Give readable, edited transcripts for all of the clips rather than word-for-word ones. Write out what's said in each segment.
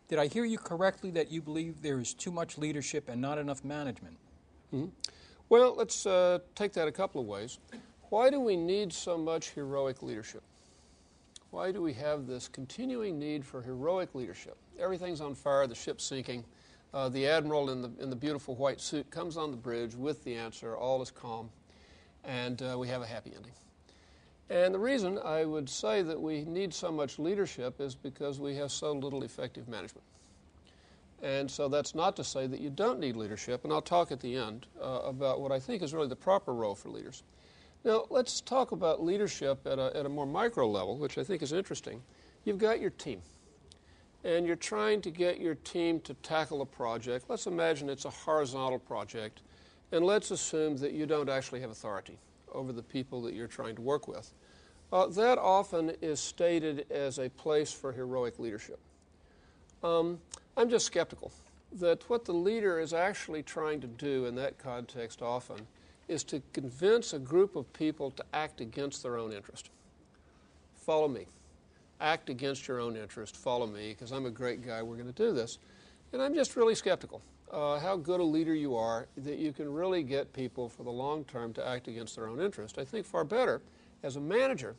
Did I hear you correctly that you believe there is too much leadership and not enough management? Mm-hmm. Well, let's take that a couple of ways. Why do we need so much heroic leadership? Why do we have this continuing need for heroic leadership? Everything's on fire, the ship's sinking. The admiral in the beautiful white suit comes on the bridge with the answer, all is calm, and we have a happy ending. And the reason I would say that we need so much leadership is because we have so little effective management. And so that's not to say that you don't need leadership, and I'll talk at the end about what I think is really the proper role for leaders. Now, let's talk about leadership at a more micro level, which I think is interesting. You've got your team, and you're trying to get your team to tackle a project. Let's imagine it's a horizontal project, and let's assume that you don't actually have authority over the people that you're trying to work with. That often is stated as a place for heroic leadership. I'm just skeptical that what the leader is actually trying to do in that context often is to convince a group of people to act against their own interest. Follow me. Act against your own interest. Follow me, because I'm a great guy. We're going to do this. And I'm just really skeptical how good a leader you are that you can really get people for the long term to act against their own interest. I think far better as a manager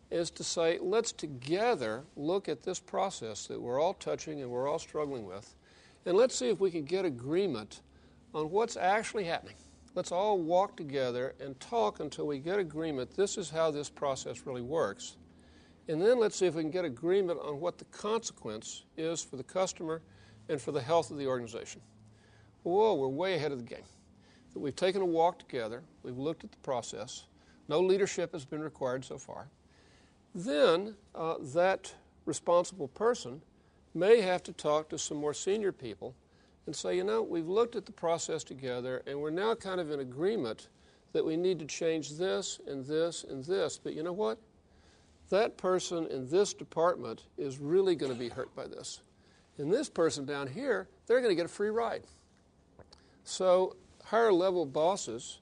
is to say, let's together look at this process that we're all touching and we're all struggling with, and let's see if we can get agreement on what's actually happening. Let's all walk together and talk until we get agreement. This is how this process really works. And then let's see if we can get agreement on what the consequence is for the customer and for the health of the organization. Whoa, we're way ahead of the game. That we've taken a walk together. We've looked at the process. No leadership has been required so far. Then that responsible person may have to talk to some more senior people and say, you know, we've looked at the process together and we're now kind of in agreement that we need to change this and this and this. But you know what? That person in this department is really going to be hurt by this. And this person down here, they're going to get a free ride. So higher level bosses,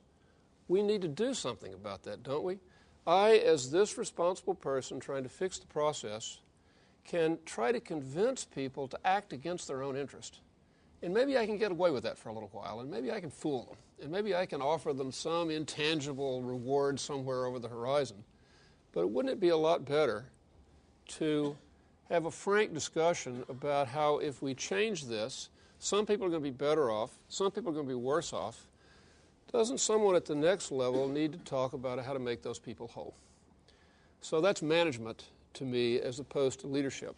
we need to do something about that, don't we? I, as this responsible person trying to fix the process, can try to convince people to act against their own interest. And maybe I can get away with that for a little while, and maybe I can fool them, and maybe I can offer them some intangible reward somewhere over the horizon. But wouldn't it be a lot better to have a frank discussion about how if we change this, some people are going to be better off, some people are going to be worse off. Doesn't someone at the next level need to talk about how to make those people whole? So that's management to me as opposed to leadership.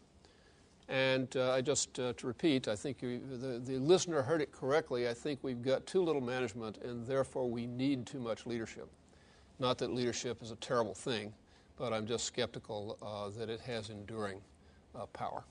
And to repeat, I think the listener heard it correctly. I think we've got too little management, and therefore we need too much leadership. Not that leadership is a terrible thing, but I'm just skeptical that it has enduring power.